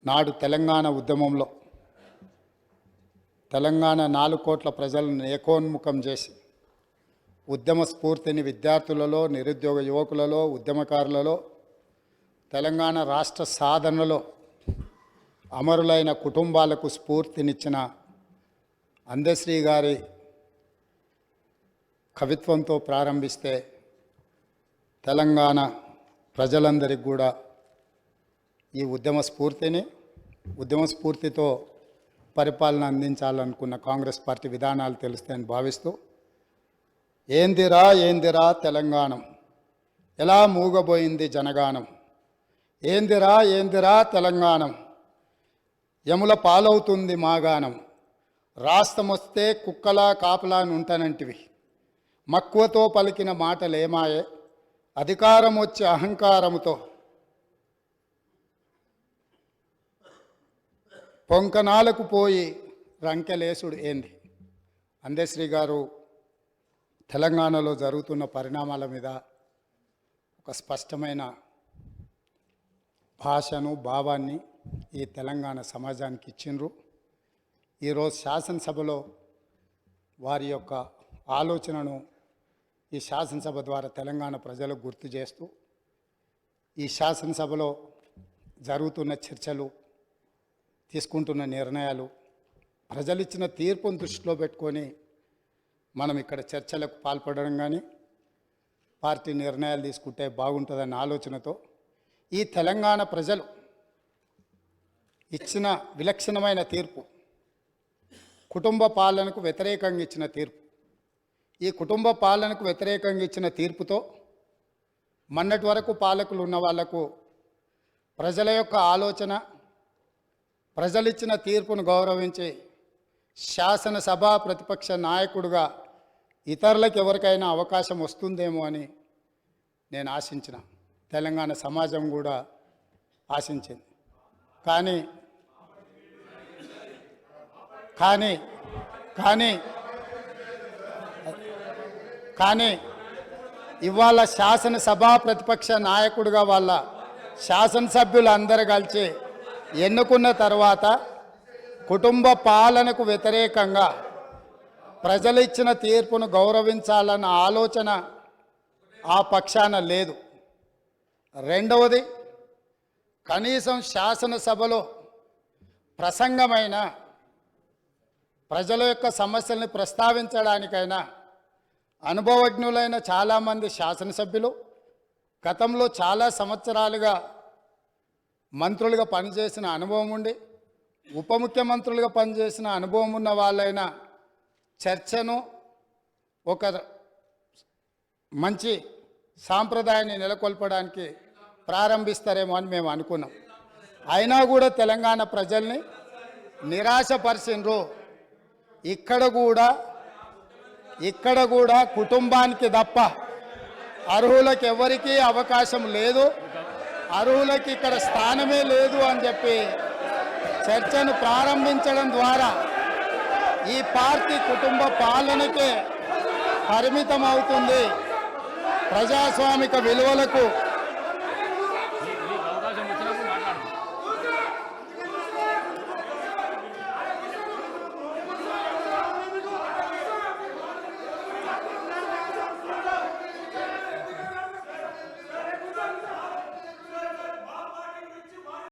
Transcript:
నాడు తెలంగాణ ఉద్యమంలో తెలంగాణ 4 కోట్ల ప్రజలను ఏకోన్ముఖం చేసి ఉద్యమ స్ఫూర్తిని విద్యార్థులలో, నిరుద్యోగ యువకులలో, ఉద్యమకారులలో, తెలంగాణ రాష్ట్ర సాధనలో అమరులైన కుటుంబాలకు స్ఫూర్తినిచ్చిన అందశ్రీ గారి కవిత్వంతో ప్రారంభిస్తే తెలంగాణ ప్రజలందరికీ కూడా ఈ ఉద్యమ స్ఫూర్తితో పరిపాలన అందించాలనుకున్న కాంగ్రెస్ పార్టీ విధానాలు తెలుస్తాయని భావిస్తూ ఏందిరా తెలంగాణం, ఎలా మూగబోయింది జనగానం, ఏందిరా తెలంగాణం, యముల పాలవుతుంది మాగానం, రాష్ట్రమొస్తే కుక్కలా కాపలా నుంటనంటివి, మక్కువతో పలికిన మాటలేమాయే, అధికారం వచ్చే అహంకారముతో పొంకనాలకు పోయి రంకెలేసుడు ఏంది. అందశ్రీ గారు తెలంగాణలో జరుగుతున్న పరిణామాల మీద ఒక స్పష్టమైన భాషను, భావాన్ని ఈ తెలంగాణ సమాజానికి ఇచ్చిండ్రు. ఈరోజు శాసనసభలో వారి యొక్క ఆలోచనను ఈ శాసనసభ ద్వారా తెలంగాణ ప్రజలకు గుర్తు చేస్తూ ఈ శాసనసభలో జరుగుతున్న చర్చలు, తీసుకుంటున్న నిర్ణయాలు, ప్రజలిచ్చిన తీర్పును దృష్టిలో పెట్టుకొని మనం ఇక్కడ చర్చలకు పాల్పడడం కానీ పార్టీ నిర్ణయాలు తీసుకుంటే బాగుంటుందన్న ఆలోచనతో ఈ తెలంగాణ ప్రజలు ఇచ్చిన విలక్షణమైన తీర్పు, కుటుంబ పాలనకు వ్యతిరేకంగా ఇచ్చిన తీర్పు, ఈ కుటుంబ పాలనకు వ్యతిరేకంగా ఇచ్చిన తీర్పుతో మొన్నటి వరకు పాలకులు ఉన్న వాళ్లకు ప్రజల యొక్క ఆలోచన, ప్రజలిచ్చిన తీర్పును గౌరవించి శాసనసభ ప్రతిపక్ష నాయకుడిగా ఇతరులకు ఎవరికైనా అవకాశం వస్తుందేమో అని నేను ఆశించిన, తెలంగాణ సమాజం కూడా ఆశించింది. కానీ కానీ కానీ కానీ ఇవాళ శాసనసభ ప్రతిపక్ష నాయకుడిగా వాళ్ళ శాసనసభ్యులు అందరూ కలిసి ఎన్నుకున్న తర్వాత కుటుంబ పాలనకు వ్యతిరేకంగా ప్రజలు ఇచ్చిన తీర్పును గౌరవించాలన్న ఆలోచన ఆ పక్షాన లేదు. రెండవది, కనీసం శాసనసభలో ప్రసంగమైన ప్రజల యొక్క సమస్యల్ని ప్రస్తావించడానికైనా అనుభవజ్ఞులైన చాలామంది శాసనసభ్యులు, గతంలో చాలా సంవత్సరాలుగా మంత్రులుగా పనిచేసిన అనుభవం ఉండి ఉప ముఖ్యమంత్రులుగా పనిచేసిన అనుభవం ఉన్న వాళ్ళైనా చర్చను ఒక మంచి సాంప్రదాయాన్ని నెలకొల్పడానికి ప్రారంభిస్తారేమో అని మేము అనుకున్నాం. అయినా కూడా తెలంగాణ ప్రజల్ని నిరాశపరిచిండ్రు. ఇక్కడ కూడా కుటుంబానికి తప్ప అర్హులకు ఎవరికీ అవకాశం లేదు, అర్హులకి ఇక్కడ స్థానమే లేదు అని చెప్పి చర్చను ప్రారంభించడం ద్వారా ఈ పార్టీ కుటుంబ పాలనకే పరిమితం అవుతుంది, ప్రజాస్వామిక విలువలకు